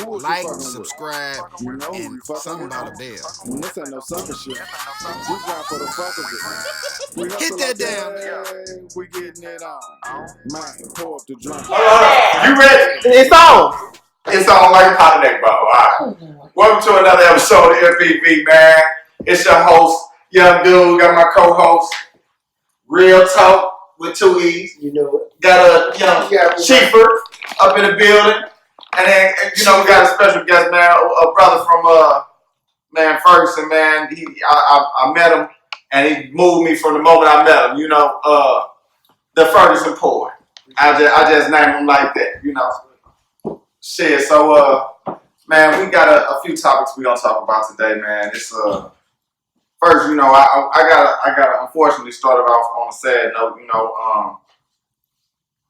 like, subscribe, and something about a bell. This ain't no sucker shit. We grind for the fuck of it. We Hit that damn. We getting it on. Man, pour up the drink. You ready? It's on. It's on like a pot of neck ball. All right. Welcome to another episode of MPV, man. It's your host, Young Dude. Got my co-host, Real Talc with 2 E's. You know it. Got a young Chiefer up in the building. And then, we got a special guest, man, a brother from, Ferguson, man. I met him, and he moved me from the moment I met him, the Ferguson Poet. I just named him like that, Shit, so, man, we got a few topics we gonna talk about today, man. It's, first, I gotta unfortunately start it off on a sad note,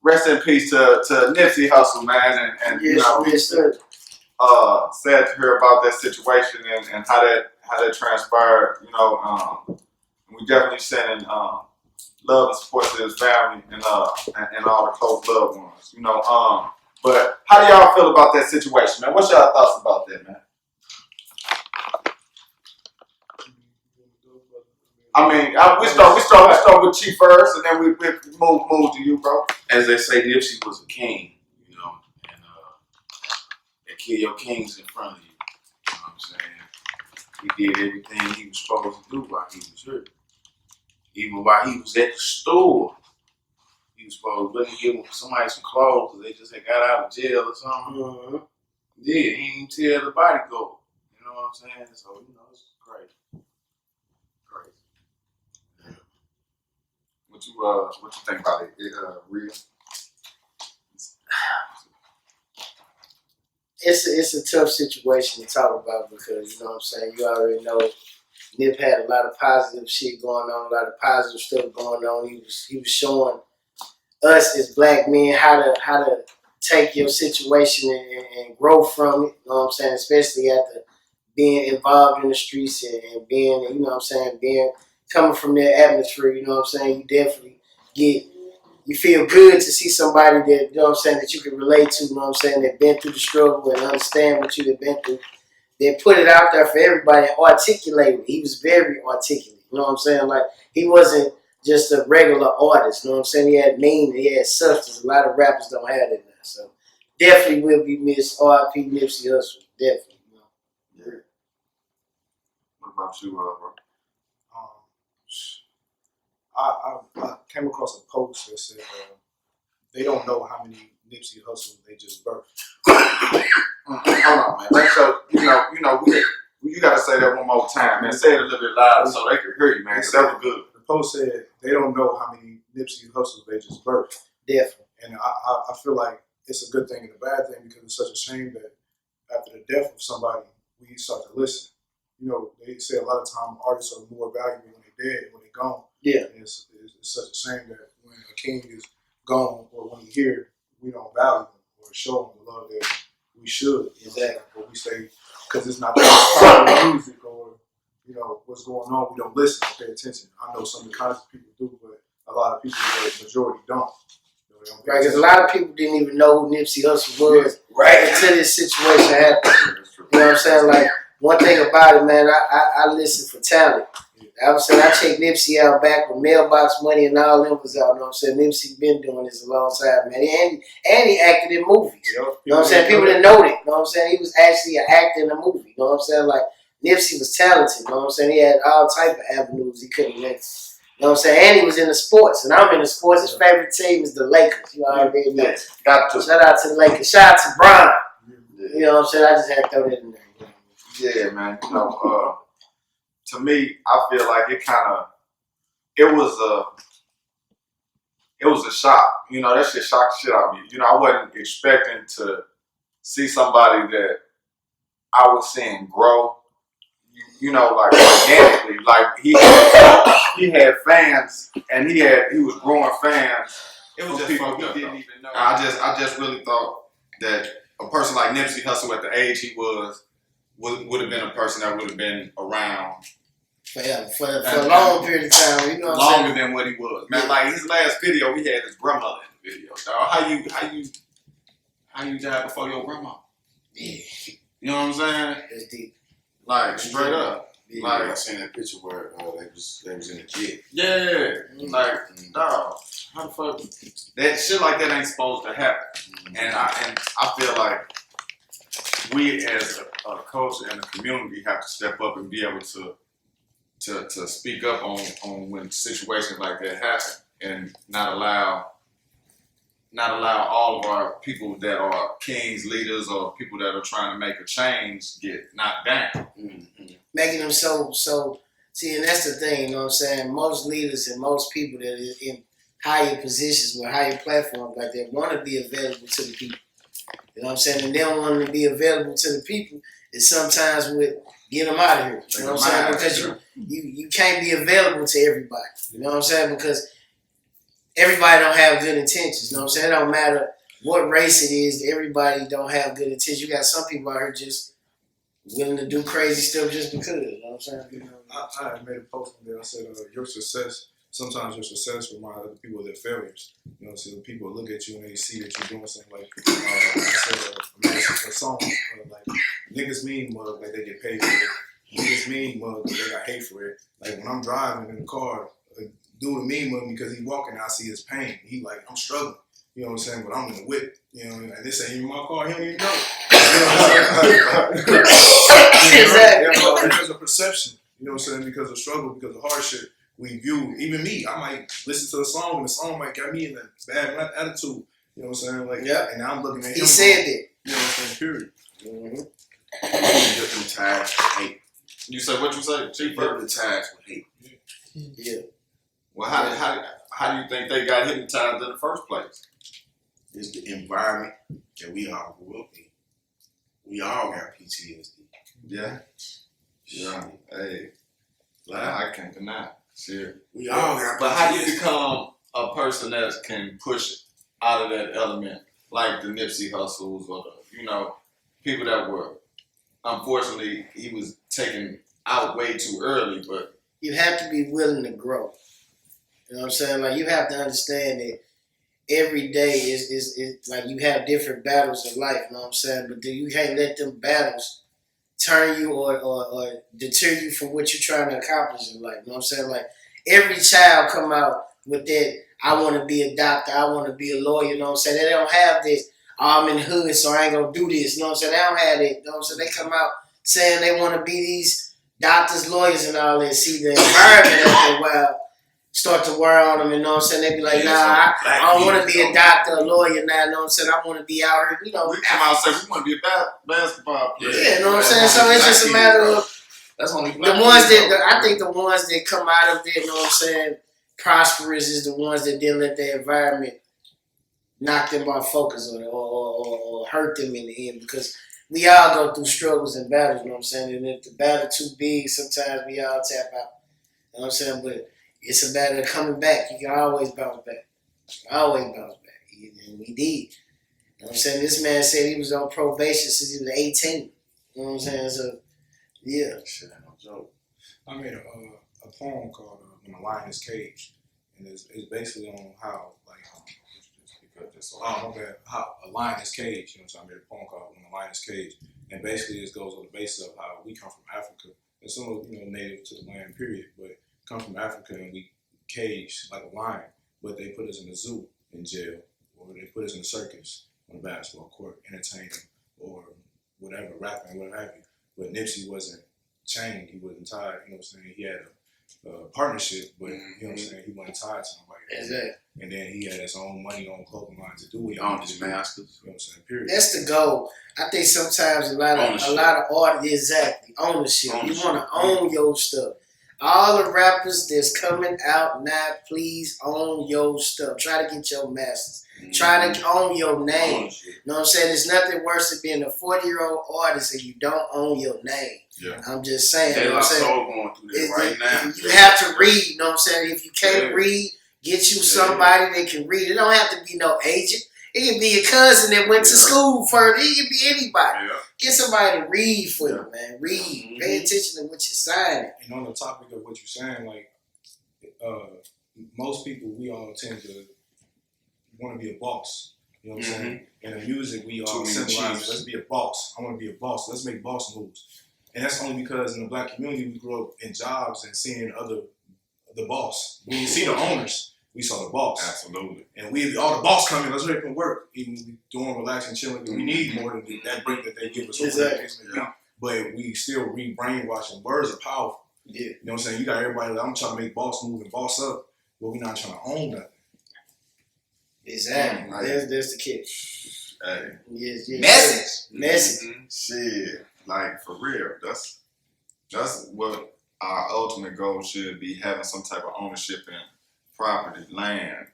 rest in peace to Nipsey Hussle, man, and yes, sir. Sad to hear about that situation and how that transpired. We definitely sending love and support to his family and all the close loved ones. But how do y'all feel about that situation, man? What's y'all thoughts about that, man? I mean, we start with Chief first, and then we move to you, bro. As they say, Nipsey was a king, and they kill your kings in front of you. You know what I'm saying? He did everything he was supposed to do while he was hurt. Even while he was at the store, he was supposed to really give somebody some clothes because they just had got out of jail or something. Mm-hmm. Yeah, he didn't even tell the body go. You know what I'm saying? So, it's crazy. What you think about it, Real? It's a tough situation to talk about because you already know Nip had a lot of positive shit going on, a lot of positive stuff going on. He was showing us as black men how to take your situation and grow from it. You know what I'm saying? Especially after being involved in the streets and being, being coming from that atmosphere, you definitely you feel good to see somebody that, that you can relate to, that been through the struggle and understand what you've been through. They put it out there for everybody and articulate it. He was very articulate, Like, he wasn't just a regular artist, He had meaning, he had substance. A lot of rappers don't have that now. So, definitely will be missed. R.I.P. Nipsey Hussle, definitely. Yeah. What about you, bro? I came across a post that said they don't know how many Nipsey Hussle they just birthed. Hold on, man. Make sure you gotta say that one more time, man. Say it a little bit louder so they can hear you, man. That was good. The post said they don't know how many Nipsey Hussle they just birthed. Definitely. And I feel like it's a good thing and a bad thing because it's such a shame that after the death of somebody, we start to listen. They say a lot of times artists are more valuable when they're dead, when they're gone. Yeah. And it's such a shame that when a king is gone or when he's here, we don't value him or show him the love that we should. Exactly. But we say, because it's not the music or, what's going on, we don't listen or pay attention. I know some of the kinds of people do, but a lot of people, the majority don't. Right, because a lot of people didn't even know who Nipsey Hussle was until this situation happened. You know what I'm saying? Like, one thing about it, man, I listen for talent. I was saying I checked Nipsey out back when Mailbox Money and all them was out. You know what I'm saying? Nipsey been doing this a long time, man. And he acted in movies. You know what I'm saying? People didn't know that. You know what I'm saying? He was actually an actor in a movie. You know what I'm saying? Like, Nipsey was talented. You know what I'm saying? He had all type of avenues he couldn't let. You know what I'm saying? And he was in the sports. And I'm in the sports. His favorite team is the Lakers. You already know. Got to. Shout out to the Lakers. Shout out to Bron. You know what I'm saying? I just had to throw that in there. Yeah, man. To me, I feel like it was a shock. That shit shocked the shit out of me. I wasn't expecting to see somebody that I was seeing grow, like organically. Like he had fans and he was growing fans. It was just people fucked he up. didn't even know. I just really thought that a person like Nipsey Hussle at the age he was would have been a person that would have been around for a long period of time. You know what I'm saying? Longer than what he was. Man, like his last video, he had his grandmother in the video. Dog. How you died before your grandma? Yeah. You know what I'm saying? That's deep. Like straight up. Yeah. Like I seen that picture where they was in the jet. yeah. Like dog. How the fuck that shit like that ain't supposed to happen. And I feel like we as a culture and a community have to step up and be able to speak up on when situations like that happen and not allow all of our people that are kings, leaders, or people that are trying to make a change get knocked down. Making them so see, and that's the thing, you know what I'm saying? Most leaders and most people that is in higher positions with higher platforms like that want to be available to the people. You know what I'm saying? And they don't want to be available to the people. It's sometimes with get them out of here. You know what I'm saying? Because you can't be available to everybody. You know what I'm saying? Because everybody don't have good intentions. You know what I'm saying? It don't matter what race it is. Everybody don't have good intentions. You got some people out here just willing to do crazy stuff just because. You know what I'm saying? You know, I made a post on there. I said, your success, sometimes your success reminds other people of their failures. You know, so when people look at you and they see that you're doing something like, I said, a song, like, niggas mean mug, like they get paid for it. Niggas mean mug, they got hate for it. Like, when I'm driving in the car, a dude mean mug because he walking, I see his pain. He like, I'm struggling. You know what I'm saying? But I'm in the whip. You know, and this ain't even my car. He don't even know. You know what I'm saying? Exactly. Because of perception. You know what I'm saying? Because of struggle, because of hardship, we view, even me, I might listen to the song and the song might get me in a bad attitude. You know what I'm saying? Like, yeah. And I'm looking at him. He said it. You know what I'm saying? Period. Hypnotized with hate. You say what you say, Chief? Hypnotized with hate. Yeah. Well, how do you think they got hypnotized in the first place? It's the environment that we all grew up in. We all got PTSD. Yeah. Yeah. Hey, Like, I can't deny. Sure. we all got PTSD. But how do you become a person that can push out of that element, like the Nipsey Hussles or the, people that were, unfortunately, he was taken out way too early, but You have to be willing to grow. You know what I'm saying? Like, you have to understand that every day is like you have different battles in life, you know what I'm saying? But you can't let them battles turn you or deter you from what you're trying to accomplish in life. You know what I'm saying? Like, every child come out with that, I want to be a doctor, I want to be a lawyer, you know what I'm saying? They don't have this, I'm in the hood, so I ain't going to do this, you know what I'm saying? They don't have that, you know what I'm saying? They come out saying they want to be these doctors, lawyers, and all that. See, the environment after a while start to wear on them, you know what I'm saying? They be like, I don't want to be a doctor, a lawyer now, you know what I'm saying? I want to be out here, we come out and say we want to be a basketball player. Yeah, you know what I'm saying? So it's just a matter of that's only the ones that I think the ones that come out of there, you know what I'm saying, prosperous is the ones that didn't let their environment knock them off focus or hurt them in the end, because we all go through struggles and battles, you know what I'm saying? And if the battle too big, sometimes we all tap out. You know what I'm saying? But it's a matter of coming back. You can always bounce back. Always bounce back. And we did. You know what I'm saying? This man said he was on probation since he was 18. You know what I'm saying? So, yeah. Shit ain't no joke. I made a poem called "When the Lion is Caged," and it's basically on how how a lion is caged. You know, so I made a poem called "When the Lion is Caged," and basically this goes on the basis of how we come from Africa. And some native to the land, period, but come from Africa and we caged like a lion, but they put us in a zoo in jail, or they put us in a circus on a basketball court, entertaining or whatever, rapping, whatever have you. But Nipsey wasn't chained, he wasn't tied, you know what I'm saying? He had a partnership, but you know what I'm saying, he wasn't tied to nobody. Exactly. And then he had his own money, own clothing line to do what he On wanted his to do. masters. You know what I'm saying? Period. That's the goal. I think sometimes a lot of artists, exactly, ownership. You want to own your stuff. All the rappers that's coming out now, please own your stuff. Try to get your masters. Try to own your name. You know what I'm saying? There's nothing worse than being a 40-year-old artist and you don't own your name. Yeah. I'm just saying. They you know what I'm saying? all going through this right now. You have to read, you know what I'm saying? If you can't read, get you somebody that can read. It don't have to be no agent. It can be your cousin that went to school first. It can be anybody. Yeah. Get somebody to read for you, man. Read. Pay attention to what you're signing. And on the topic of what you're saying, like, most people, we all tend to want to be a boss. You know what I'm saying? In the music, we all Too many symbolize, chiefs. let's be a boss. I want to be a boss. Let's make boss moves. And that's only because in the black community, we grew up in jobs and seeing the boss. We didn't see the owners. We saw the boss. Absolutely. And all the boss coming, let's ready for work. Even we doing relaxing, chilling, we need more than that break that they give us. Exactly. But we still re-brainwashing. Words are powerful. Yeah. You know what I'm saying? You got everybody like, I'm trying to make boss move and boss up, but we're not trying to own nothing. Exactly. Right. There's the kick. Hey. Yes. Message. Shit, like for real. That's what our ultimate goal should be: having some type of ownership in property, land,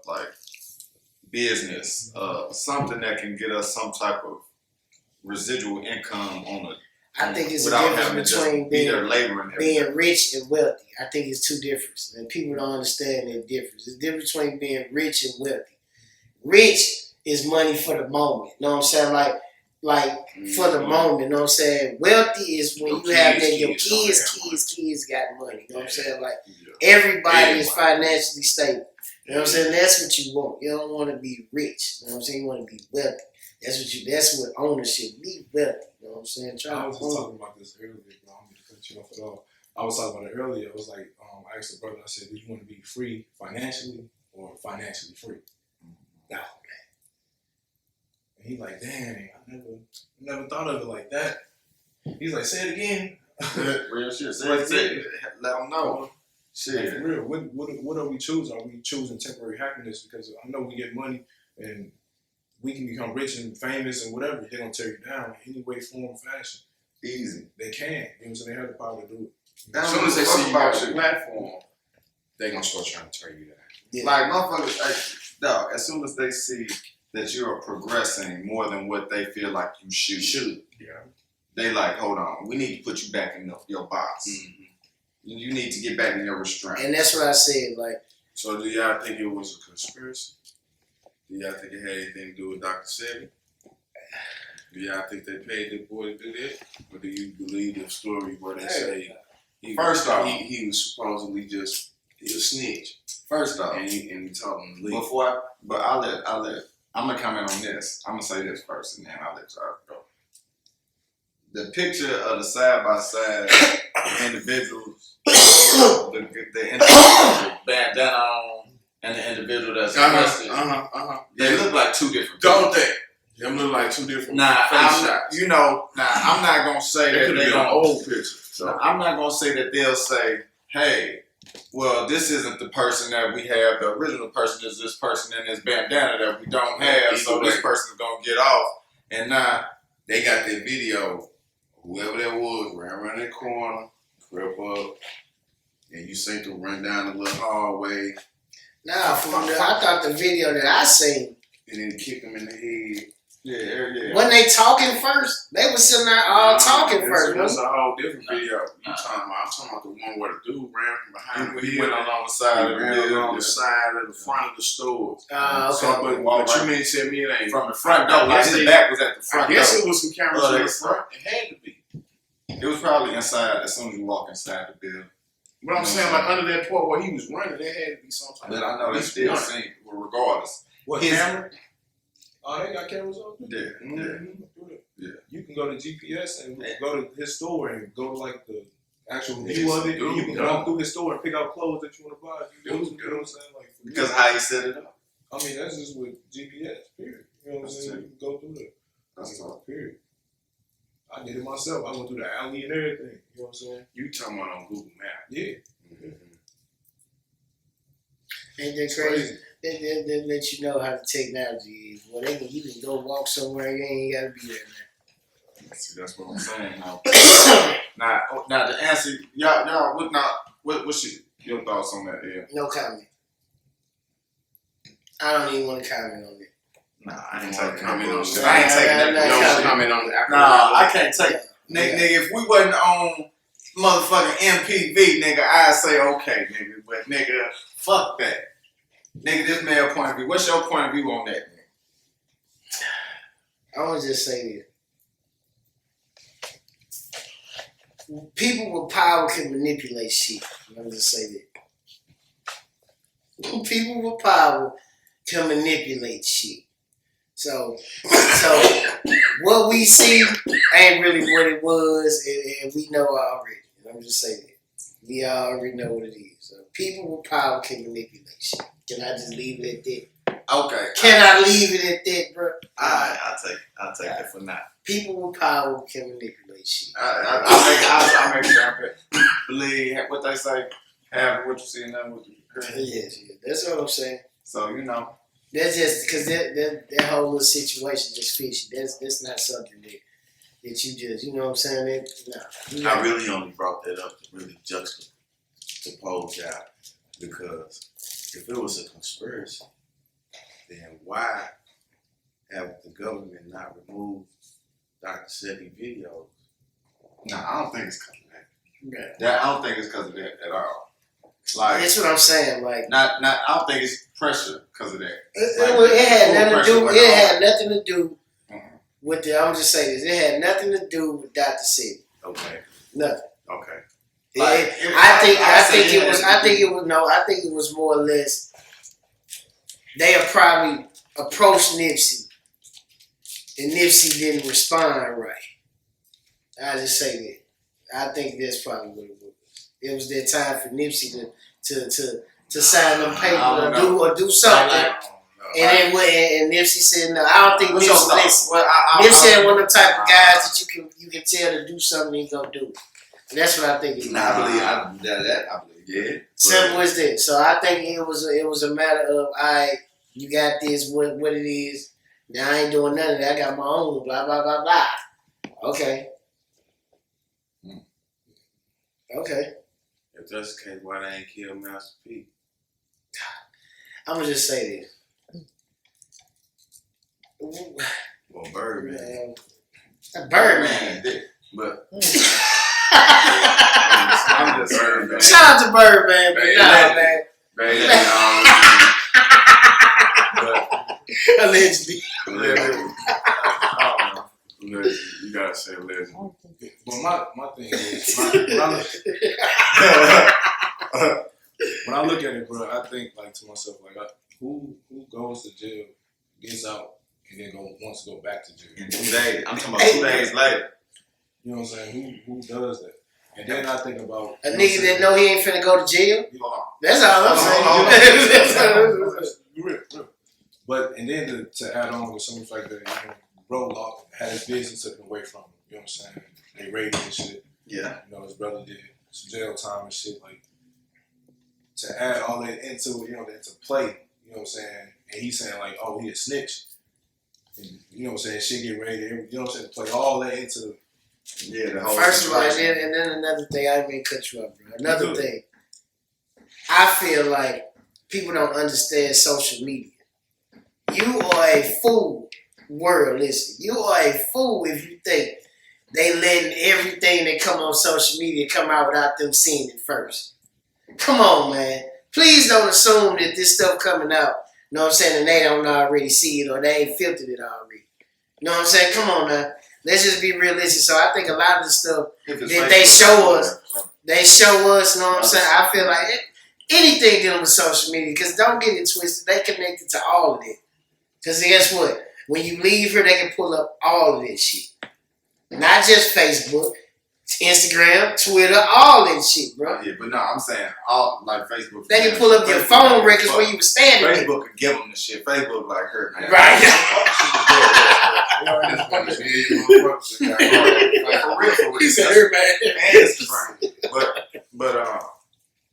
like business, something that can get us some type of residual income on it. I think it's a without having difference to just between be there laboring every day. being rich and wealthy. I think it's two differences, and people don't understand that difference. There's a difference between being rich and wealthy. Rich is money for the moment. You know what I'm saying? Like for the moment. You know what I'm saying? Wealthy is when Your you have kids, that your kids kids got money. You know what I'm saying? Like Yeah. everybody is financially stable. You know what I'm saying? That's what you want. You don't want to be rich. You know what I'm saying? You want to be wealthy. That's what ownership. Be wealthy. You know what I'm saying? I was just talking about this earlier, bro. I'm going to cut you off at all. I was talking about it earlier. It was like, I asked the brother, I said, do you want to be free financially or financially free? No. And he's like, damn, I never thought of it like that. He's like, say it again. Real shit. Say it. Let them know. Like, Shit. for real, what are we choosing? Are we choosing temporary happiness? Because I know we get money and we can become rich and famous and whatever. They're going to tear you down in any way, form, fashion. Easy. They can. You know what I'm saying? They have the power to do it. As soon as they see you about got your your platform, they gonna start trying to tear you down. Yeah. like motherfuckers, dog, as soon as they see that you're progressing more than what they feel like you should. Yeah. They like, hold on, we need to put you back in your box. Mm-hmm. You need to get back in your restraint. And that's what I said. Like, So do y'all think it was a conspiracy? Do y'all think it had anything to do with Dr. Sebi? Do y'all think they paid the boy to do this? Or do you believe the story where they say First off, he was supposedly just a snitch first off, and he told him to leave? but I'll let I'm gonna comment on this. I'm gonna say this first and then I'll let y'all go. The picture of the side by side individuals, the individual with bandana on and the individual that's arrested, they look like two different people. Don't they? Them look like two different Nah, face shots. I'm not gonna say They that could have they been an don't. old picture. So I'm not gonna say that they'll say, "Hey, well, this isn't the person that we have. The original person is this person in this bandana that we don't have. So this person's gonna get off." And now they got that video. Whoever that was ran around that corner, crept up, and you seen them run down the little hallway, I thought the video that I seen, and then kicked him in the head. yeah. when they talking first, they was sitting there all talking first. That's wasn't a whole different video. I'm talking about the one where the dude ran from behind the He building. went along the side of the ran building. along the side of the front of the store. Okay. So, but you mean to tell me it ain't From the front door. I guess His they- back was at the front I guess door. it was some cameras in the front. It had to be. It was probably inside as soon as you walk inside the building. But I'm saying, like, under that part where he was running, there had to be some type But I know they still seen it, regardless. What, His- camera? Oh, they got cameras on too? Yeah, yeah. Yeah. You can go to GPS and go to his store and go to like the actual Yes, view of it. dude, And you can yeah. go through his store and pick out clothes that you want to buy. You know Dude, what I'm saying? Like, for Because me, how he set it up. I mean, that's just with GPS, period. You know what I'm That's saying? it. You can go through that. That's all. Period. I did it myself. I went through the alley and everything. You know what I'm saying? You talking about on Google Maps. Yeah. Ain't that crazy? They let you know how the technology is. Well, you can go walk somewhere, you ain't gotta be there now. See, that's what I'm saying. Now to answer y'all, what's your thoughts on that? Yeah. No comment. I don't even want to comment on it. Nah, I ain't Like, taking comment that on bullshit. that. I ain't taking that Nah, bullshit. comment on it. Nah, I can't take. Yeah. Nigga, if we wasn't on motherfucking MPV, nigga, I'd say okay, nigga. But nigga, fuck that. Nigga, this male point of view. What's your point of view on that, nigga? I want to just say this. People with power can manipulate shit. Let me just say that. People with power can manipulate shit. So what we see ain't really what it was, and we know already. I'm just saying it. We already know what it is. So people with power can manipulate shit. Can I just leave it at that? Okay. Can I leave it at that, bro? I'll take that for now. People with power can manipulate shit. I make sure I believe what they say. Have what you see, nothing what you hear. Yes, that's what I'm saying. So That's just because that whole little situation just fishy. That's not something that you just, you know what I'm saying? I really only brought that up to really juxtapose out, because if it was a conspiracy, then why have the government not removed Dr. Sebi videos? No, I don't think it's because of that. Yeah. I don't think it's because of that at all. Like, That's what I'm saying. Like, not. I don't think it's pressure because of that. it had nothing to do. Like It had nothing to do Mhm. with the. I'm just saying this. It had nothing to do with Dr. Sebi. Okay. Nothing. Okay. I think it was more or less. They have probably approached Nipsey, and Nipsey didn't respond right. I just say that. I think that's probably what it was. It was their time for Nipsey to sign them papers or do something. And Nipsey said no. I don't think Nipsey listen. Nipsey had one of the type of guys that you can tell to do something he gonna do. And that's what I think it was. I believe yeah. Simple as that. So I think it was a matter of, all right, you got this, what it is. Now I ain't doing none of that. I got my own, blah, blah, blah, blah. Okay. Okay. If that's the case, why they ain't kill Master P? I'm going to just say this. Well, Birdman. Birdman. But I'm just Birdman. Shout out to Birdman, but nah, man. Allegedly. You gotta say legend. But my thing is, when I look at it, bro, I think like to myself, like who goes to jail, gets out, and then wants to go back to jail. in 2 days, I'm talking about 2 days later. You know what I'm saying? Who does that? And then I think about A nigga that know he ain't finna go to jail. That's all I'm saying. Real. But and then to add on with some of the fact that bro had his business taken away from him. You know what I'm saying? They raided and shit. Yeah. You know, his brother did some jail time and shit. Like to add all that into into play. You know what I'm saying? And he's saying like, oh, he a snitch. And, you know what I'm saying? Shit get raided. You know what I'm saying? Play all that into. Yeah, the whole First of all, situation. and then another thing, I didn't mean to cut you up, bro. Another thing, I feel like people don't understand social media. You are a fool, world, listen. You are a fool if you think they letting everything that come on social media come out without them seeing it first. Come on, man. Please don't assume that this stuff coming out, you know what I'm saying, and they don't already see it or they ain't filtered it already. You know what I'm saying? Come on now. Let's just be realistic. So I think a lot of the stuff that they show us, you know what I'm saying? I feel like anything dealing with social media, because don't get it twisted, they connected to all of it. Because guess what? When you leave here, they can pull up all of this shit. Not just Facebook, Instagram, Twitter, all that shit, bro. Yeah, but no, I'm saying all like Facebook. They can pull up your phone records where you were standing. Facebook can give them the shit. Facebook like her, man. Right. He said, "Her man." Instagram. But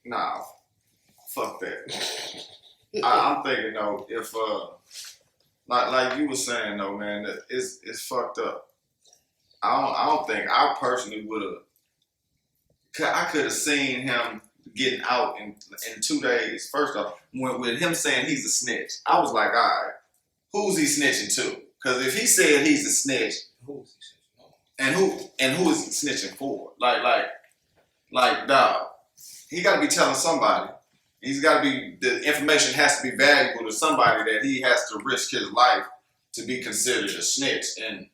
nah, fuck that. I'm thinking though, if like you were saying though, man, that it's fucked up. I don't think I personally would have. I could have seen him getting out in 2 days. First off, with him saying he's a snitch, I was like, all right, who's he snitching to? Because if he said he's a snitch, and who is he snitching for? Like, dog, he got to be telling somebody. He's got to be. The information has to be valuable to somebody that he has to risk his life to be considered a snitch and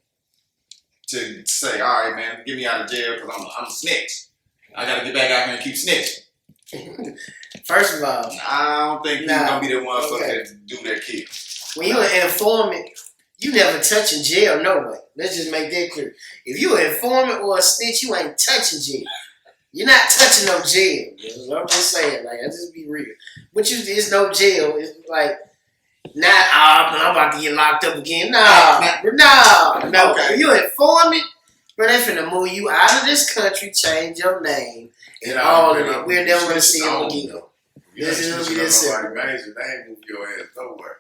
to say, all right, man, get me out of jail because I'm a snitch. I got to get back out here and keep snitching. First of all, I don't think he's gonna be the one that do that kid. When you're an informant, You never touching jail, no way. Let's just make that clear. If you an informant or a snitch, you ain't touching jail. You're not touching no jail. I'm just saying, like, I just be real. But there's no jail. It's like, I'm about to get locked up again. No. Okay. If you an informant, bro, they finna move you out of this country, change your name, and all of that. We're never gonna see him again. This is gonna be this simple. They ain't move your ass nowhere.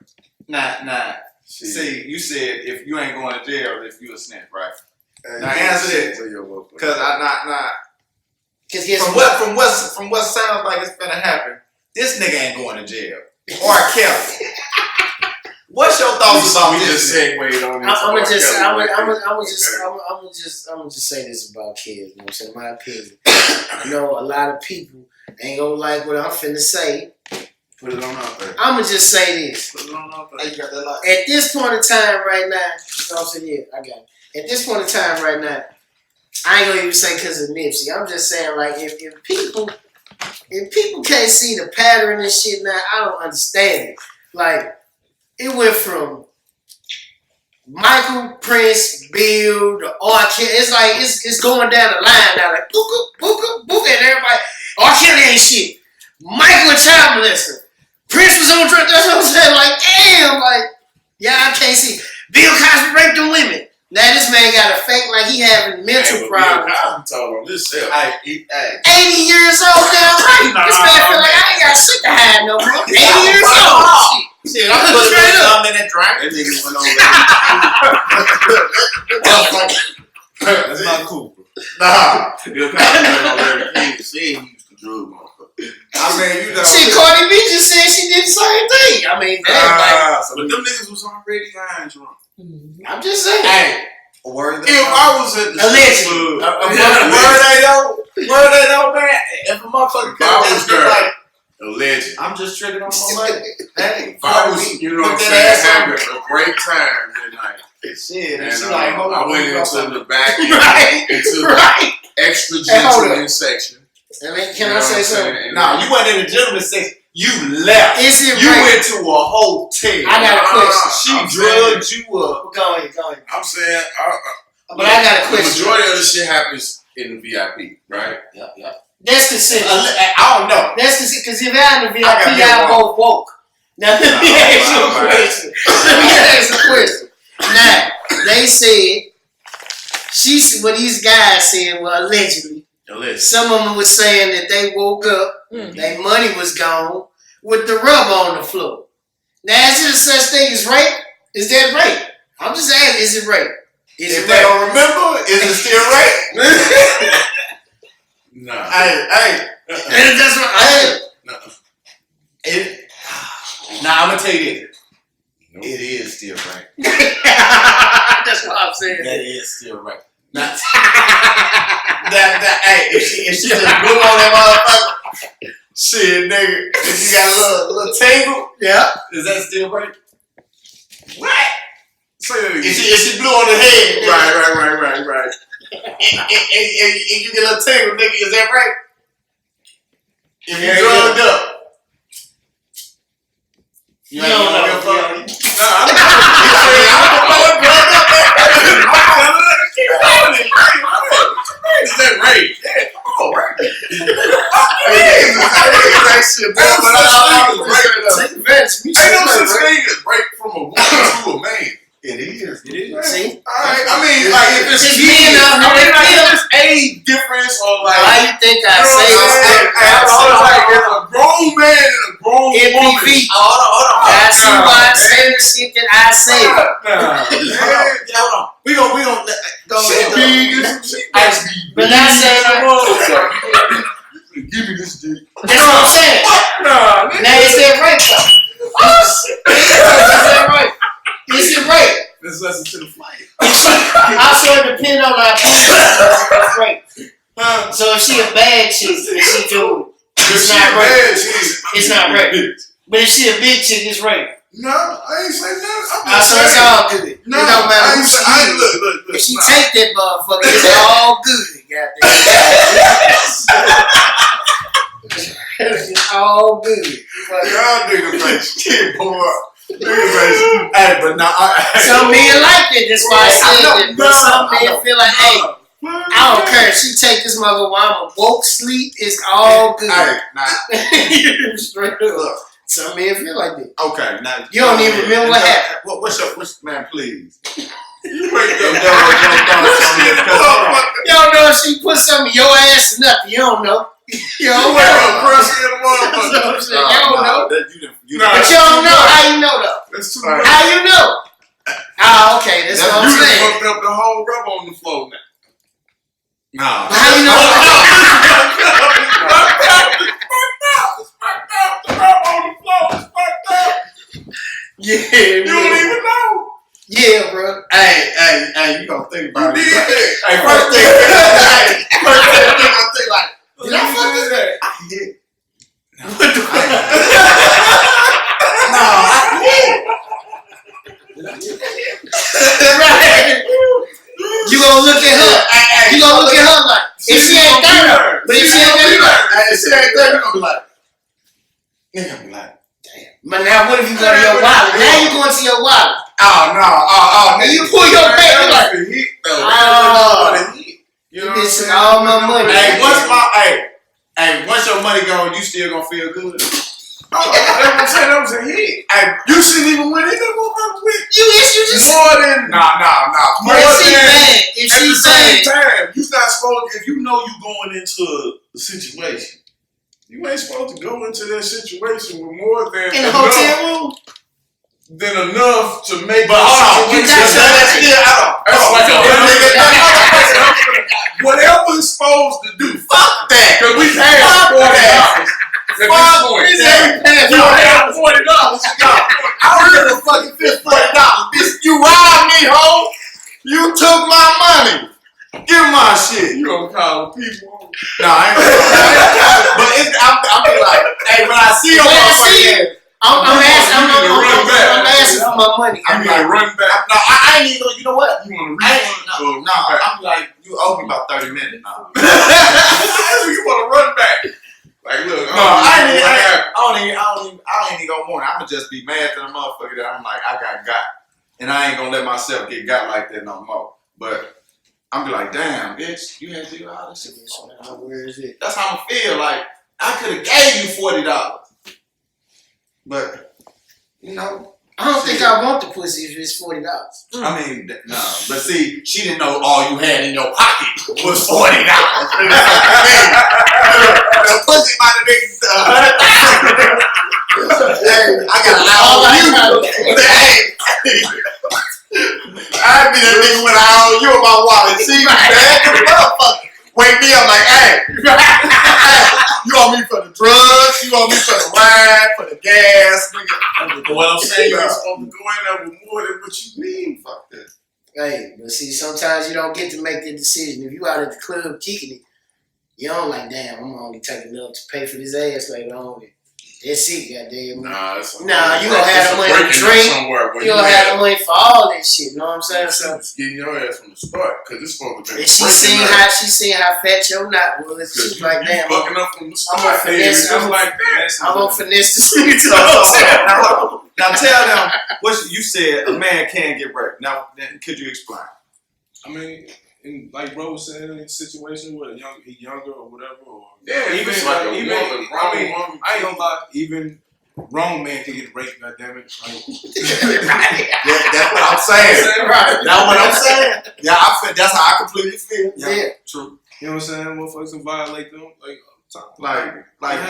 Nah. See, you said if you ain't going to jail, if you a snitch, right? Now answer this, because from what sounds like it's gonna happen, this nigga ain't going to jail. R.Kelly. What's your thoughts about we this? Just segued on this. I'm gonna just say this about kids. You know what I'm saying? My opinion. I know a lot of people ain't gonna like what I'm finna say. Put it on out there. I'm gonna just say this. Put it on out there. Hey, you got that light? At this point in time right now, you know what I'm saying? Yeah, I got it. At this point in time right now, I ain't gonna even say because of Nipsey. I'm just saying, like, if people can't see the pattern and shit now, I don't understand it. Like, it went from Michael, Prince, Bill, to R.Kelly. It's like, it's going down the line now, like, book, and everybody, R.Kelly ain't shit. Michael a child molester. Prince was on drugs. That's what I'm saying. Like, damn, like, I can't see. Bill Cosby raped them women. Now this man got a fake like he having mental problems. Bill Cosby told on himself. 80 years old now, right? This man feel like I ain't got shit to hide no more. 80 years old. Shit, I'm putting something in that drink. That nigga went on. That's not cool. Nah. Bill Cosby went on Larry King and said he used to drug motherfucker. I mean, you know. Shit, Cardi B just said she did the same thing. I mean, but them niggas was already iron drunk. I'm just saying. Hey, word if I was at the allegedly, word they don't, man. If a motherfucker if I was there, like, allegedly. I'm just tricking on my money. Hey, if I was, you know what I'm saying, having a great time that night. Shit, And she like, hold I on, went into the back, right, into right. the extra gentleman section. I mean, can I say something? No, you went in the gentleman section. You left. Is it you right? went to a hotel. I got a question. She drugged you up. Go ahead. I'm saying, but I got a question. The majority of the shit happens in the VIP, right? Yeah. That's considered. I don't know. That's considered because if I in the VIP, I both woke. Now let me ask you a question. Let me ask a question. Now they said what these guys said. Well, allegedly. Some of them was saying that they woke up, their money was gone, with the rub on the floor. Now, is there such thing as rape? Is that rape? I'm just asking, is it rape? If they don't remember, is it still rape? No. Hey. That's what I Now, I'm going to tell you this. Nope. It is still rape. That's what I'm saying. That is still rape. Now, hey, if she just blew on that motherfucker, shit, nigga, if you got a little tingle, Yeah. is that still rape? What? Say that again. If she blew on the head, Right. and you get a little tingle, nigga, is that rape? If you drugged up. You ain't gonna get fucked. Is that right? Yeah, come on, right? Take advantage. Ain't no such thing as break from a woman to a man. It is. See? Alright, I mean, like, if it's It's kids, men out I here mean, like, that if it's age difference or like, Why you think I say you know what I'm saying? Like, if a grown man and a grown woman. MPV? Hold on. I see why I say the shit that I say. Hold on. We gon' go Shit big and some shit nice. But I say Give me this dick. that's what I'm saying. Nah, Now is that rape though? Is that rape? Is it rape? let's listen to the flight. Also, it depends on our that's rape. So if she a bad chick and she do it's not rape. It's not rape. But if she a big chick, it's rape. No, I ain't say nothing. So it's all good. No, it don't matter who she is. Look. If she take that motherfucker, it's all good. Goddamn. It's all good. Y'all niggas like shit, boy. Hey, but no, some men like it. That's why I said that. But some men feel like, hey, I don't care. She take this mother while I'm woke, sleep. It's all good. Hey, nah. Straight up. Some men feel like that. Okay, now You don't even remember what happened. What's man? Please. You ain't You You don't know if she put something in your ass or nothing. You don't know. You don't know. crusty in the motherfucker. You don't know. That you But you don't know. How you know though? That's too Right. much. How you know? Oh, okay. That's what I'm You done saying. fucked up the whole rubber on the floor now. Nah. How you know? It's fucked up. The rubber on the floor is fucked up. Yeah, You don't even know. yeah, bro. Hey, you gonna think about You it. did that. Hey, first thing I think like, did I fuck this guy? I did. What the fuck? No, I did. Right. You gonna look at her. You gonna look at her like, if she ain't there, but if she ain't there, you like, If she ain't there, you gonna be like, nigga be like, damn. but now what if you go to your wallet? Now you going to your wallet. Oh no, And you pull your pay, you like, the heat though. oh. The heat. You missing all my money. Hey, once your money gone, you still gonna feel good. Oh, that's what I'm saying. That was a hit. Hey, You shouldn't even win either motherfucker with You just. more than nah. But more if she than bad, if at she the same bad, time. You not supposed if you know you going into a situation. You ain't supposed to go into that situation with more than in the enough, hotel room, than enough to make. But hold on, you got Whatever it's supposed to do. Fuck that. Cause we paid $40. At this point. You had $40. I don't give a fucking $40. Bitch, you robbed me, ho. You took my money. Give my shit. You gonna call the people? No, I ain't gonna. But I'm be like, hey, when I see you, I'm asking for my money. I'm like, run back. No, I ain't even. You know what? You want to I refund? ain't, no, I'm like, you owe me about 30 minutes now. You want to run back? Like, look, I ain't even gonna want it. I'ma just be mad to the motherfucker that I'm like, I got. And I ain't gonna let myself get got like that no more. But I'm be like, damn, bitch, you had to do all this shit. Where is it? That's how I feel. Like, I could have gave you $40. But, you know. I don't think I want the pussy if it's $40. I mean, no. But see, she didn't know all you had in your pocket was $40. The pussy might have been Hey, I got an hour on you. Hey, I'd be that nigga when I owe you in my wallet. See, man, motherfucker. Wake me up like, hey, you owe me for the drugs, you owe me for the ride, for the gas, nigga. What I'm saying, you're supposed to go in there with more than what you need. Fuck that. Hey, but see, sometimes you don't get to make the decision. If you out at the club kicking it, you don't like, damn, I'm only taking enough to pay for this ass later on. That's it, goddamn. Nah, you gonna have the money to drink. You gonna have the money for all that shit. You know what I'm saying? So it's getting your ass from the start because it's supposed to be. And she seen how fat your knot was. She's like, damn, fucking up from the start. I'm gonna finesse. I'm gonna finesse this nigga to the hotel. Now tell them what you said. A man can get raped. Now, could you explain? I mean, in, like bro was saying, in a situation with a younger or whatever, or even like a woman, I ain't gonna lie, even grown man can get raped. Goddamn it! Like, that's what I'm saying. Right. That's what I'm saying. Yeah, I feel. That's how I completely feel. Yeah. True. You know what I'm saying? Motherfuckers can violate them. Like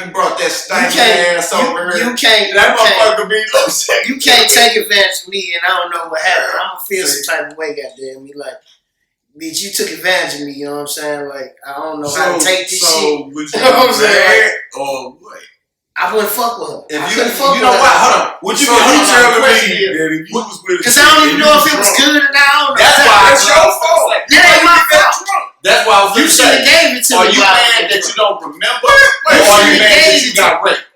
you brought that stank ass over here. You can't. That motherfucker be upset. You can't take advantage of me, and I don't know what happened. I'm gonna feel some type of way. Goddamn me, like. Bitch, you took advantage of me, you know what I'm saying? Like, I don't know how to take this shit. So, would you know what I'm saying? Or what? I wouldn't fuck with her. If I you couldn't fuck with know her. what? Hold on. Would you telling me that question? if you was with Because I don't even know if it was good or not. I don't know. That's your fault. That ain't my fault. That's why I was You gonna should have say. gave it to me. Are you mad that you don't remember? Or are you mad that you got raped?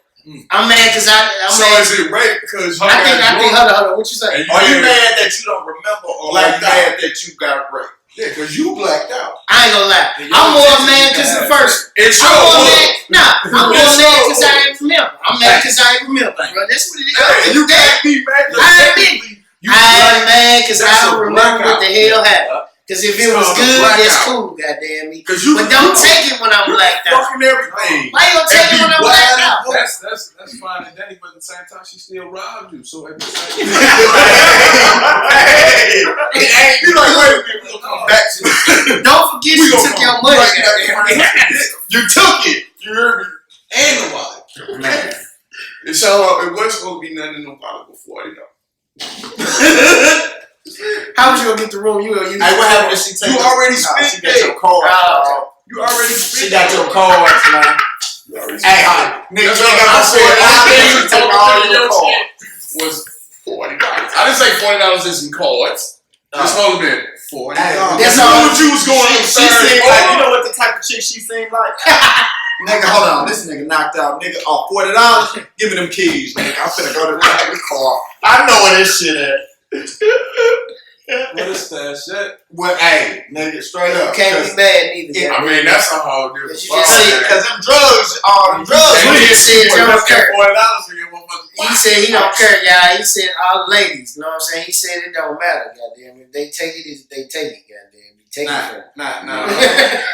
I'm mad because I'm so mad. is it rape? Because I think, hold on. What you say? Are you mad that you don't remember, or are you mad that you got raped? Yeah, because you blacked out. I ain't gonna lie. I'm more mad because the first. It's I'm your more fault. mad. Nah, I'm more mad because I didn't remember. remember. I'm mad because I ain't remember, bro. That's what it is. Hey, you can't be mad. I admit. I'm mad because I don't remember what the hell happened. Because if it was good, it's cool, goddamn me. But don't take it when I'm blacked out. Fucking everything. Why you gonna take it when I'm blacked out? That's fine and dandy, but at the same time, she still robbed you. So at the same time, Hey, you like, wait a minute, we'll come back to it. Don't forget you took your money. You took it. you heard me. And the wallet. Man. So it wasn't supposed to be nothing in the wallet before, you know. How was you gonna get the room? You Hey, what happened if she take You already spent she got your card. You already spent She got your cards, man. Hey, nigga, you ain't got no I take all your cards. was $40. I didn't say $40 in some cards. It's supposed to be $40. That's You all. knew what you was going to She seemed like, you know what the type of chick she seemed like? Nigga, hold on. This nigga knocked out. Nigga, $40. Give me them keys, nigga. I'm finna go to the car. I know where this shit at. What is that shit? Well, hey, nigga, straight up. Can't be mad neither. I mean, that's a whole different. You just said- Because them drugs, all them drugs. You just said you don't care. $40 for your motherfucker. He said he don't care, y'all. He said all the ladies. You know what I'm saying? He said it don't matter, goddamn. If they take it, they take it, goddamn. You take it from Nah.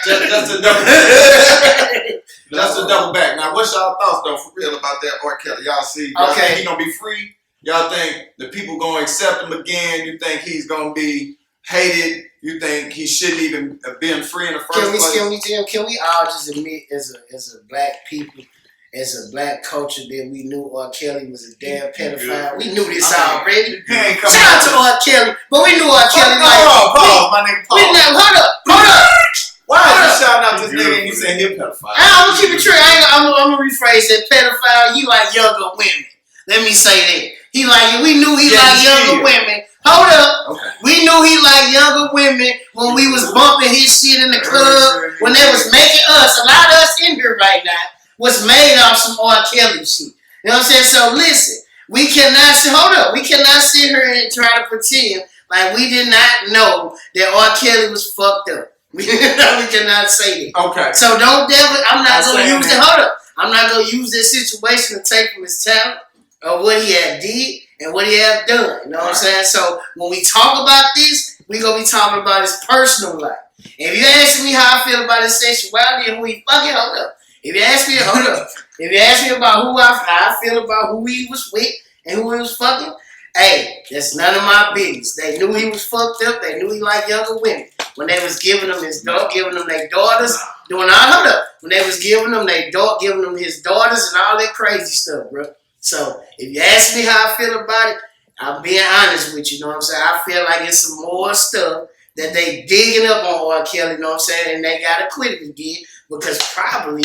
Just a double. That's a double back. Now, what's y'all thoughts though, for real, about that R.Kelly? Y'all see? Y'all think he gonna be free? Y'all think the people gonna accept him again? You think he's gonna be hated? You think he shouldn't even have been free in the first place? Can we all just admit, as a black people, as a black culture, that we knew R.Kelly was a damn pedophile? We knew this already. Shout out to R.Kelly, but we knew R.Kelly. Pause, my nigga. Pause. Hold up. Why is you shouting out this nigga and you saying he a pedophile? I'm gonna keep it true. I'm gonna rephrase that. Pedophile, you like younger women. Let me say that. He like, we knew he liked younger women. Hold up. Okay. We knew he liked younger women when we was bumping his shit in the club, when they was making us, a lot of us in here right now, was made off some R. Kelly shit. You know what I'm saying? So listen, we cannot sit here and try to pretend like we did not know that R. Kelly was fucked up. We cannot say that. Okay. So don't devil, I'm not going to use that. it. Hold up. I'm not going to use this situation to take from his talent or what he had did and what he had done. You know what I'm saying? So when we talk about this, we going to be talking about his personal life. If you ask me how I feel about his sexuality and who he fucking, hold up. If you ask me, hold up. If you ask me about how I feel about who he was with and who he was fucking, hey, that's none of my business. They knew he was fucked up. They knew he liked younger women. When they was giving them their daughters, doing all hold up. When they was giving them his daughters and all that crazy stuff, bro. So if you ask me how I feel about it, I'm being honest with you. You know what I'm saying? I feel like it's some more stuff that they digging up on R. Kelly. You know what I'm saying? And they gotta quit it again because probably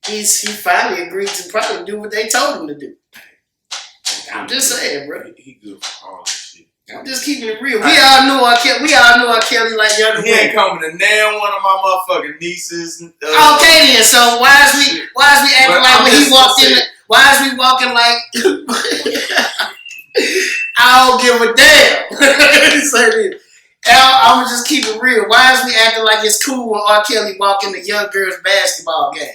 he finally agreed to probably do what they told him to do. I'm just saying, bro. He good for all this shit. I'm just keeping it real. We all knew R. Kelly like younger He ain't women. coming to nail one of my motherfucking nieces. Okay then, so why is we acting like when he walked in? Why is we walking like I don't give a damn? Say this. I'm just keep it real. Why is we acting like it's cool when R. Kelly walk in the young girls' basketball game?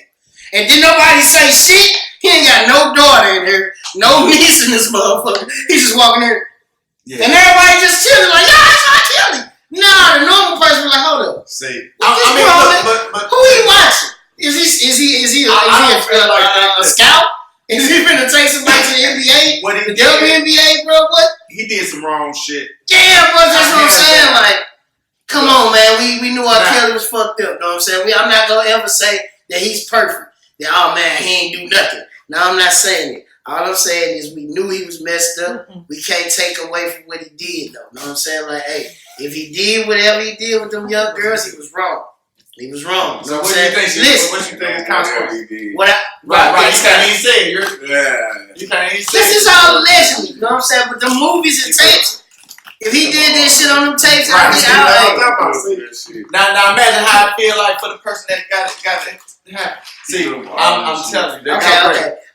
And did nobody say shit? He ain't got no daughter in here, no niece in this motherfucker. He's just walking there. Yeah. And everybody just chilling like, yeah, it's R. Kelly. Nah, the normal person be like, hold up. See, but who he watching? Is he a scout? Is he finna take somebody to the NBA? What he the WNBA, bro? What? He did some wrong shit. Yeah, bro, that's what I'm saying. Like, come on, man. We knew R. Kelly was fucked up. You know what I'm saying? I'm not gonna ever say that he's perfect. That, oh man, he ain't do nothing. No, I'm not saying it. All I'm saying is we knew he was messed up. We can't take away from what he did, though. You know what I'm saying? Like, hey, if he did whatever he did with them young girls, he was wrong. He was wrong. So what do you think? What you think is consequences? Right. You can't even say it. You can't even say it. This is all allegedly. You know what I'm saying? But the movies and tapes, if he did this shit on them tapes, Now imagine how I feel like for the person that got it. See, I'm telling you.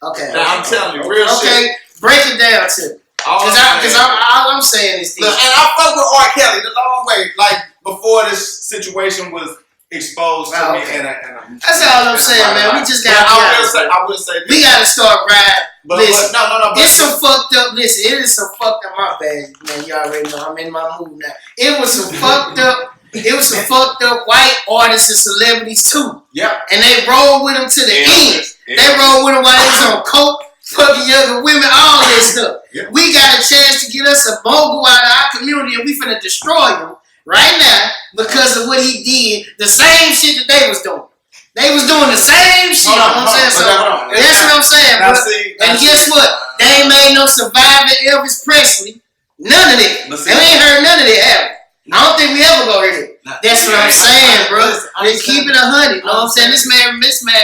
Okay. Now I'm telling you, real shit. Okay, break it down to me. Because all I'm saying is this. Look, and I fuck with R. Kelly the long way. Like, before this situation was exposed to Oh, me, okay. and That's all I'm saying, man. We just got. I will say. We gotta start riding. But Listen, no. it's some fucked up. Listen, it is some fucked up. My bad, man. You already know I'm in my mood now. It was some fucked up. It was some fucked up white artists and celebrities too. Yeah. And they rolled with them to the end. They rolled with them while they was on coke, fucking younger women, all this stuff. Yeah. We got a chance to get us a mogul out of our community, and we finna destroy him right now because of what he did. The same shit that they was doing. They was doing the same shit. You know what I'm saying? So that's what I'm saying. Now, Bro. And guess what? They ain't made no surviving Elvis Presley. None of that. And we ain't heard none of that, have we? I don't think we ever go hear that. That's what I'm saying, bro. They keep it 100. You know what I'm saying? This man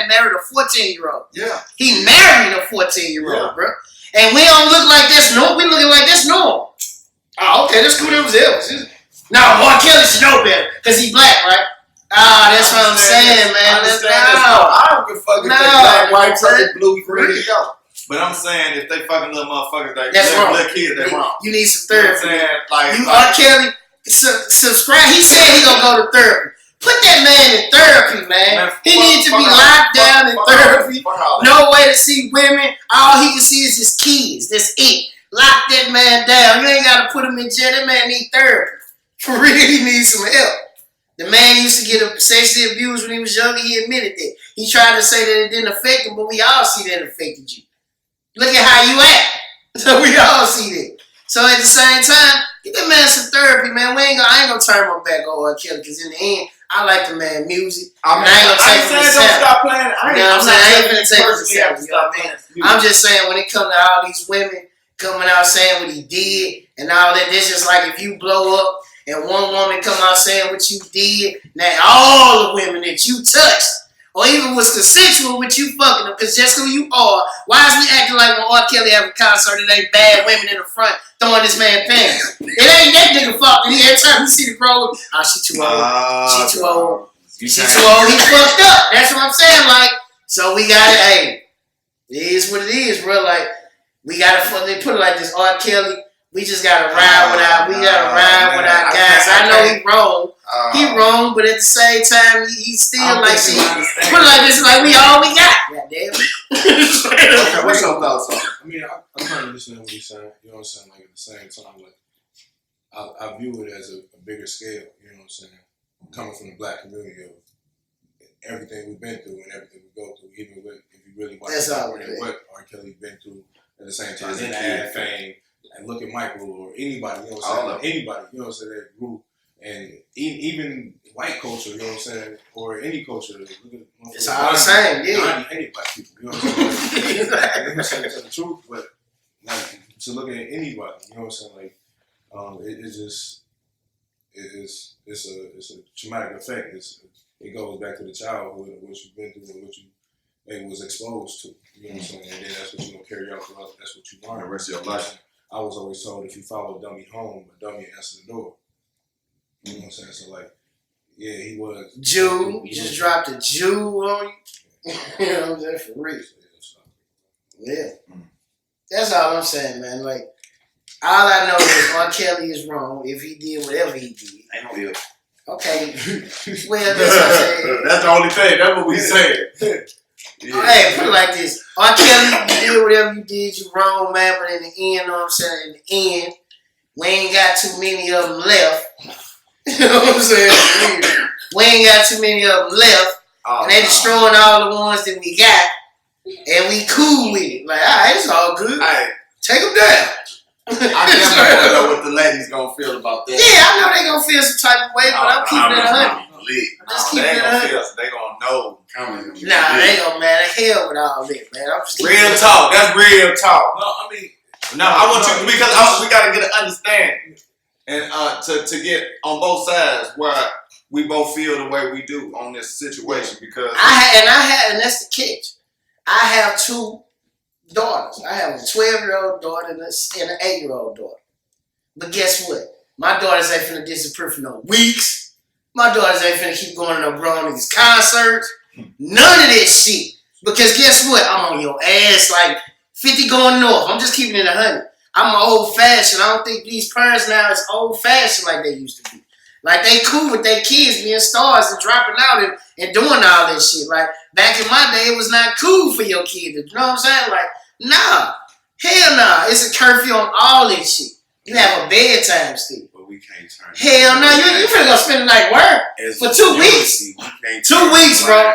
married a 14-year-old. Yeah. He married a 14-year-old, bro. And we don't look like this. No, we looking like this normal. Oh, okay. That's cool. That was Elvis. No, R.Kelly should know better because he black, right? Ah, that's what I'm saying, man. That's I don't give a fuck if they black, white, purple, blue, green. But I'm saying if they fucking little motherfuckers like little kids, they wrong. You need some therapy. You know what I'm saying? You R.Kelly, subscribe. He said he gonna go to therapy. Put that man in therapy, man. He needs to be locked down in therapy. No way to see women. All he can see is his kids. That's it. Lock that man down. You ain't gotta put him in jail. That man need therapy. For real, he needs some help. The man used to get sexually abused when he was younger. He admitted that. He tried to say that it didn't affect him, but we all see that it affected you. Look at how you act. So we all see that. So at the same time, get that man some therapy, man. I ain't gonna turn my back on R.Kelly because in the end, I like the man music. I ain't gonna take him to don't stop playing. I'm just saying when it comes to all these women coming out saying what he did and all that, this just like if you blow up and one woman come out saying what you did, now all the women that you touched or even was consensual with you fucking them, because just who you are, why is we acting like when R. Kelly have a concert it ain't bad women in the front throwing this man pants? It ain't that nigga fault that every time you see the girl, she too old. She too old. She too old. He fucked up. That's what I'm saying. Like, so we gotta, hey, it is what it is, bro. Like, we gotta they put it like this, R. Kelly. We just gotta ride with our guys. I know he wrong. He wrong, but at the same time, he's still like shit. Put it like this, like we all we got. God damn it. Okay, what's your thoughts on it? I mean, I'm kind of listening to what he's saying. You know what I'm saying? Like at the same time, like I view it as a bigger scale. You know what I'm saying? Coming from the black community of everything we've been through and everything we go through, even with if you really watch what R. Kelly been through at the same time, then add fame. And look at Michael or anybody, you know what I'm saying? Anybody, you know what I'm saying, that group. And even white culture, you know what I'm saying? Or any culture. It's all the same, yeah. I hate black people, you know what I'm saying? Like, I'm saying the truth, but like, to look at anybody, you know what I'm saying? Like, it's a traumatic effect. It goes back to the childhood of what you've been through and what you was exposed to, you know what I'm saying? And then that's what you're going to carry out throughout, that's what you learn. The rest of your life. I was always told if you follow dummy home, a dummy answers the door. You know what I'm saying? So like, yeah, he was. Jew, you just dropped a Jew on you. You know what I'm saying? For real. Yeah. That's all I'm saying, man. Like, all I know is R. Kelly is wrong if he did whatever he did. Ain't no deal. Okay. Well, that's what I'm saying. That's the only thing. That's what we said. Yeah. Hey, put it like this. R. Kelly, you did whatever you did, you wrong, man, but in the end, you know what I'm saying? In the end, we ain't got too many of them left. You know what I'm saying? We ain't got too many of them left. And they destroying all the ones that we got. And we cool with it. Like, all right, it's all good. Right. Take them down. I definitely want to know what the ladies gonna feel about that. Yeah, I know they gonna feel some type of way, but I'm keeping it 100. Just keep it 100. They gonna know coming. Nah, they gonna, man, hell with all that, man. I'm just real talk. That's real talk. No, I mean, I want you because we gotta get an understanding and to get on both sides where we both feel the way we do on this situation because and that's the catch. I have two daughters. I have a 12-year-old daughter and an 8-year-old daughter. But guess what? My daughters ain't finna disappear for no weeks. My daughters ain't finna keep going to no grown niggas concerts. None of that shit. Because guess what? I'm on your ass like 50 going north. I'm just keeping it 100. I'm old fashioned. I don't think these parents now is old fashioned like they used to be. Like, they cool with their kids being stars and dropping out and doing all that shit. Like, back in my day, it was not cool for your kid to, you know what I'm saying? Like, nah. Hell nah. It's a curfew on all that shit. You have a bedtime still. But we can't turn. Hell no. You finna go spend the night work for 2 weeks. 2 weeks, bro.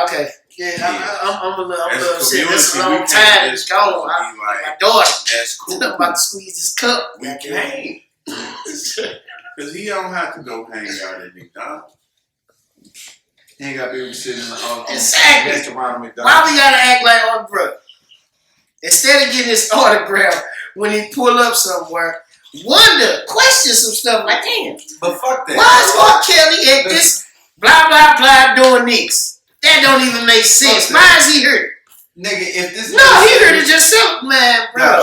Okay. Yeah, I'm a little upset. That's a long time. It's gone. My daughter. That's cool. I'm about to squeeze this cup. We can't. Because he don't have to go hang out at McDonald's. He ain't got to be sitting on exactly. next to Ronald McDonald. Why we gotta act like our brother? Instead of getting his autograph when he pull up somewhere, question some stuff like, damn. But fuck that. Why is R.Kelly at this blah blah blah doing this? That don't even make sense. Why is he here? Nigga, if this he here to just sell, man, bro. No.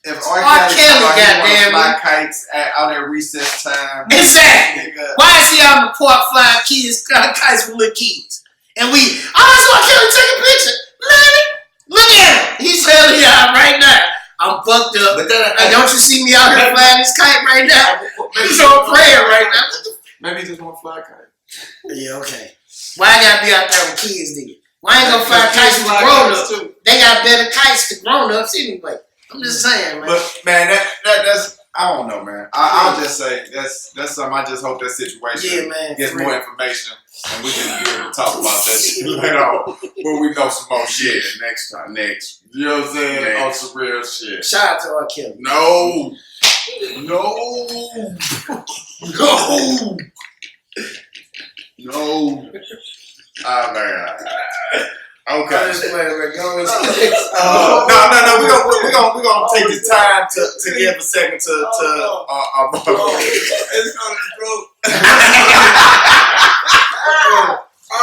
If R.Kelly goddamn fly kites out at recess time. Exactly. Nigga. Why is he out in the park flying kites with little kids? And that's R.Kelly take a picture. Man, look at him. He's hell out right now. I'm fucked up. But don't you see me out here flying this kite right now? He's on prayer right now. Maybe he just want to fly a kite. Yeah, okay. Why I gotta be out there with kids then? Why I ain't gonna fly kites with grown-ups? They got better kites than grown-ups anyway. I'm just saying, man. But man, that's I don't know, man. I'll just say that's something. I just hope that situation gets more information and we can be able to talk about that shit later on when we know some more shit. Next time. You know what I'm saying? On some real shit. Shout out to R.Kelly. No. Oh my God. Okay. No. We're gonna take this time to give a second to It's gonna be broke. I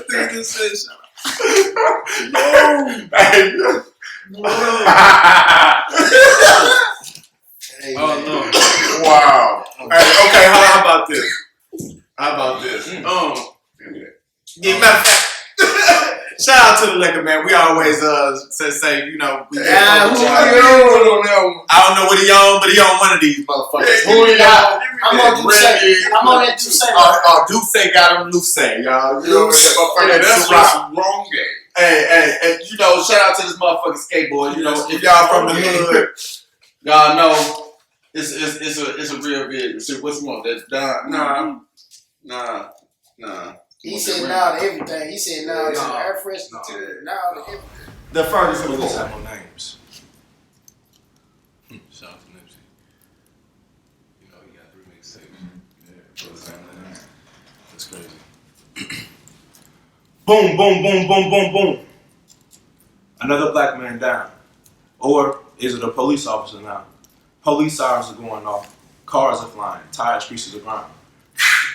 think this says Wow. Hey, okay, how about this? Shout out to the liquor man. We always say you know, we I don't know what he on, but he on one of these motherfuckers. Who he got? I'm on that Duce. Duce got him Luce, y'all. You know that's wrong game. Hey, you know, shout out to this motherfucking skateboard. You know, if y'all from the hood, y'all know it's a real big. What's more? That's nah. He said no to everything. He said no to the air freshener. No to everything. The Ferguson police have no names. Shout out to Nipsey. You know, he got 3 mixtapes. Yeah, brothers have no names. That's crazy. Boom, boom, boom, boom, boom, boom. Another black man down. Or is it a police officer now? Police sirens are going off. Cars are flying. Tires crease to the ground.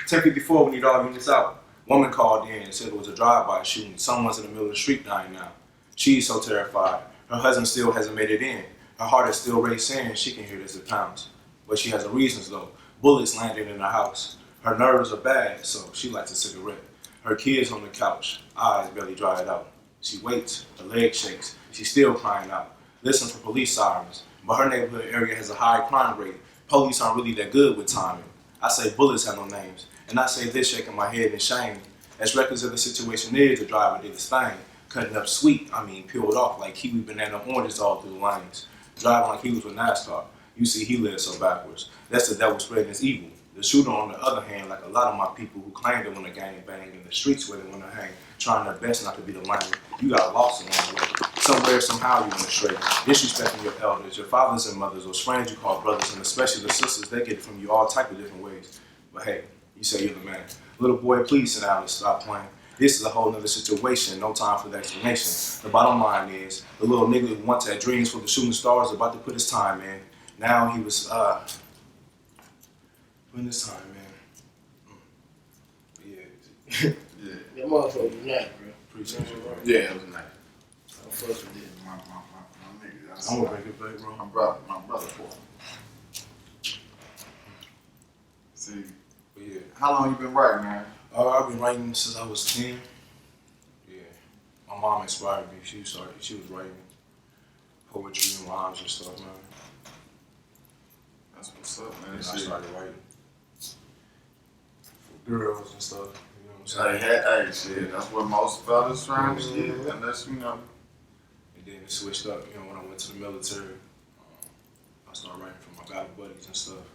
10:54, we need all units out. Woman called in and said it was a drive-by shooting. Someone's in the middle of the street dying now. She's so terrified. Her husband still hasn't made it in. Her heart is still racing. She can hear it as it pounds. But she has her reasons though. Bullets landed in her house. Her nerves are bad, so she lights a cigarette. Her kids on the couch, eyes barely dried out. She waits, her leg shakes. She's still crying out. Listens for police sirens, but her neighborhood area has a high crime rate. Police aren't really that good with timing. I say bullets have no names. And I say this shaking my head in shame. As reckless as the situation is, the driver did his thing. Cutting up sweet, peeled off like kiwi banana oranges all through the lanes. Driving like he was with NASCAR. You see, he lives so backwards. That's the devil spreading his evil. The shooter, on the other hand, like a lot of my people who claim they want to gang bang in the streets where they want to hang, trying their best not to be the lame. You got lost along the way. Somewhere, somehow you went astray. Disrespecting your elders, your fathers and mothers, those friends you call brothers, and especially the sisters, they get it from you all type of different ways. But hey, you say you're the man. Little boy, please sit down and stop playing. This is a whole nother situation, no time for the explanation. The bottom line is, the little nigga who once had dreams for the shooting stars about to put his time in. Now he was, putting his time in. Yeah. That motherfucker was nice, bro. Appreciate you, bro. Yeah, it was nice. I fuck with it. My nigga. I'm gonna break it back, bro. My brother for him. See, But yeah. How long you been writing, man? I've been writing since I was 10. Yeah. My mom inspired me. She was writing poetry and rhymes and stuff, man. that's what's up, man. And I started writing. girls and stuff. You know what I'm saying? Hey, shit, that's what most fellas trying to get, unless you know. And then it switched up. You know, when I went to the military, I started writing for my battle buddies and stuff.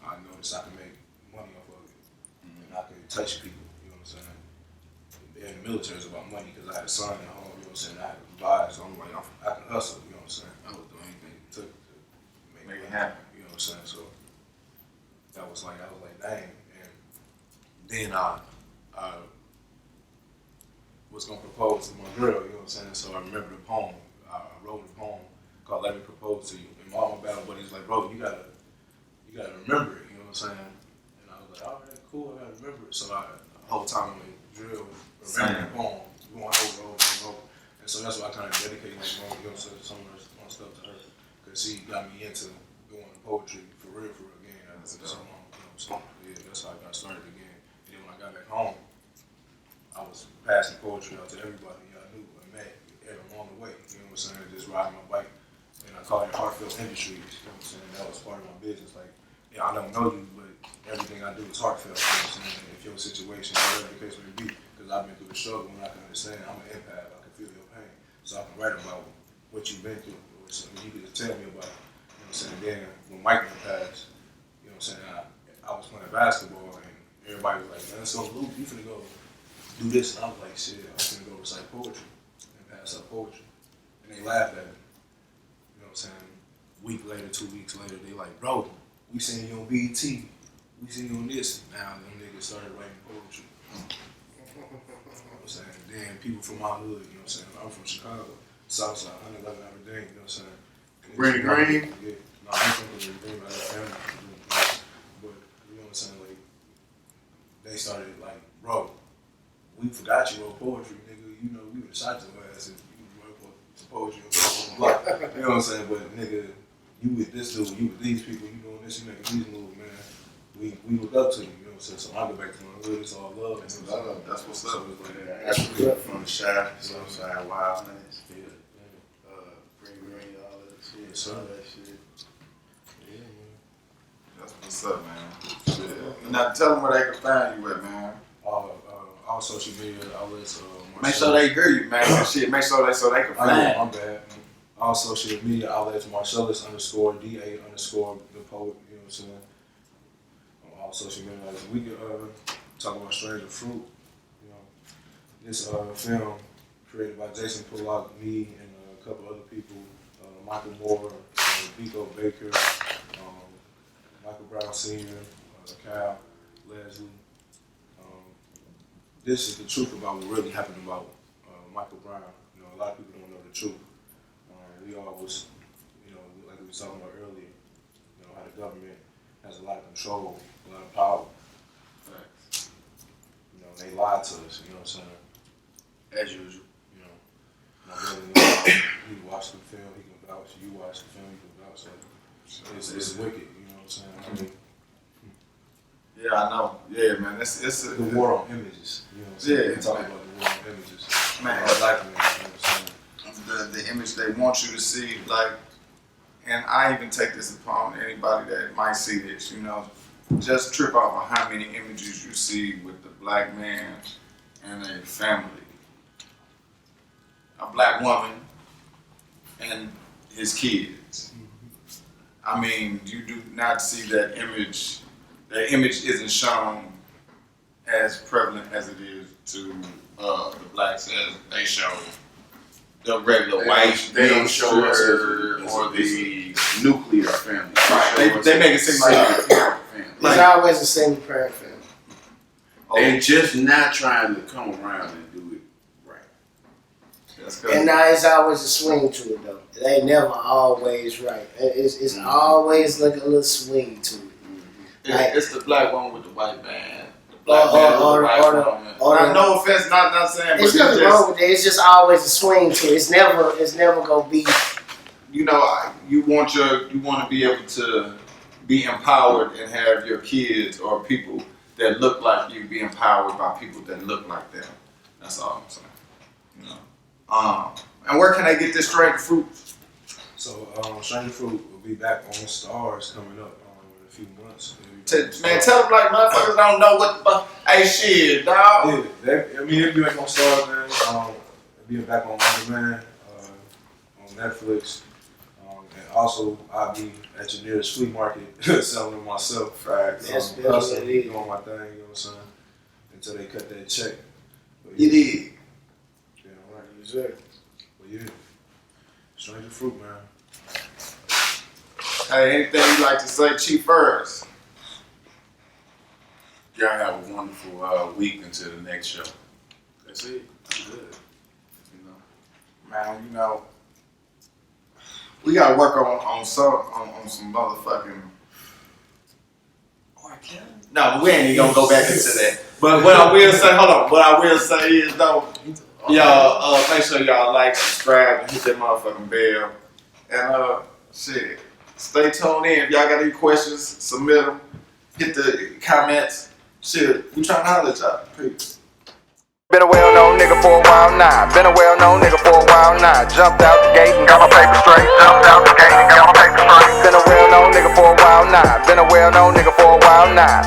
I noticed I could make money off of it, and I could touch people. You know what I'm saying? In the military, it's about money because I had a son at home. You know what I'm saying? I had to provide, so I'm like, I can hustle. You know what I'm saying? I would do anything it took to make it happen. You know what I'm saying? So I was like, dang. And then I was gonna propose to my girl. You know what I'm saying? So I remember the poem. I wrote a poem called "Let Me Propose to You." And all my battle buddies like, bro, you gotta remember it. You know what I'm saying? And I was like, all right, cool, I gotta remember it. So the whole time I'm in drill, remembering the poem, going over. And so that's why I kind of dedicated like you know, some of my stuff to her, because she got me into doing poetry for real again after so long. You know, so yeah, that's how I got started again. And then when I got back home, I was passing poetry out to everybody I knew and met along the way. You know what I'm saying? Just riding my bike. And I call it heartfelt industries. You know what I'm saying? That was part of my business. Like, yeah, I don't know you, but everything I do is heartfelt. You know what I'm saying? If your situation, whatever the case may be, because I've been through the struggle and I can understand, I'm an empath, I can feel your pain. So I can write about what you've been through. Or something you can just tell me about it. You know what I'm saying? Then when Mike passed, you know what I'm saying, I was playing basketball and everybody was like, man, let's go Luke, you finna go do this. And I was like, shit, I'm finna go recite poetry and pass up poetry. And they laughed at me. You know what I'm saying? A week later, 2 weeks later, they like, bro, we seen you on BET. We seen you on this. Now them niggas started writing poetry. You know what I'm saying? Then people from my hood, you know what I'm saying? I'm from Chicago, Southside, 111 Aberdeen, you know what I'm saying? Green. Yeah. No, I ain't from Green, I got family. But, you know what I'm saying? Like, they started like, bro, we forgot you wrote poetry, nigga. You know, we would've shot your ass if you wrote some poetry on blah, blah, blah. You know what I'm saying? But nigga, you with this dude, you with these people, you doing this, you making these moves, man. We look up to you, you know what I'm saying? So I go back to my hood, it's all love. That's what's up. So it's like, That's from the side, Southside Wildlands. yeah. Green, all that shit. Yes, sir. All that shit. Yeah, man. That's what's up, man. Shit. Now tell them where they can find you at, man. All social media outlets. Make sure they hear you, man. Shit, make sure they can find you. My bad. All social media outlets, Marcellus _ DA _ the poet, you know what I'm saying? On all social media outlets. We could talk about Stranger Fruit, you know. This film created by Jason Pollock, me, and a couple other people, Michael Moore, Vico Baker, Michael Brown Sr., Cal, Leslie. This is the truth about what really happened about Michael Brown. You know, a lot of people don't know the truth. We all was, you know, like we were talking about earlier, you know, how the government has a lot of control, a lot of power. Right. You know, they lied to us, you know what I'm saying? As usual. You know, my brother, he watched the film, he can vouch. You watch the film, you can vouch. Like, it's wicked, you know what I'm saying? I mean, yeah, I know. Yeah, man. It's the war on images, you know what I'm saying? Yeah, We talk about the war on images. Man. Black men, you know what I'm saying? the image they want you to see, like, and I even take this upon anybody that might see this, you know, just trip off of how many images you see with the black man and a family. A black woman and his kids. I mean, you do not see that image. That image isn't shown as prevalent as it is to the blacks as they show the regular white. They don't show us or the nuclear family. Right. They make it seem like family. It's always the same parent family. They just not trying to come around and do it right. That's good. And now it's always a swing to it though. It ain't never always right. It's always like a little swing to it. It's the black woman with the white man. The black man with the white woman. No offense, not saying. There's nothing wrong with it. It's just always a swing to it. It's never gonna be. You know, you want to be able to be empowered and have your kids or people that look like you be empowered by people that look like them. That's all I'm saying. You know. And where can they get this Stranger Fruit? So, Stranger Fruit will be back on Stars coming up. a few months. Man, tell them like motherfuckers don't know what the fuck. Hey, shit, dog. Yeah, I mean, if you ain't gonna start, man, being back on Man, on Netflix, and also I'll be at your nearest flea market selling them myself. Right. That's Doing what it is. my thing, you know what I'm saying? Until they cut that check. But You did. Yeah, right. Exactly. But yeah, stranger fruit, man. Hey, anything you like to say, Chief first? Y'all have a wonderful week until the next show. That's it. I'm good. You know. Man, you know, we gotta work on some motherfucking R.Kelly. No, but we ain't even gonna go back into that. But what I will say, hold on. What I will say is though, y'all make sure y'all like, subscribe, and hit that motherfucking bell. And shit, stay tuned in. If y'all got any questions, submit them. Hit the comments. Shit, we trying to holler at y'all. Peace. Been a well-known nigga for a while now. Been a well-known nigga for a while now. Jumped out the gate and got my paper straight. Jumped out the gate and got my paper straight. Been a well-known nigga for a while now. Been a well-known nigga for a while now.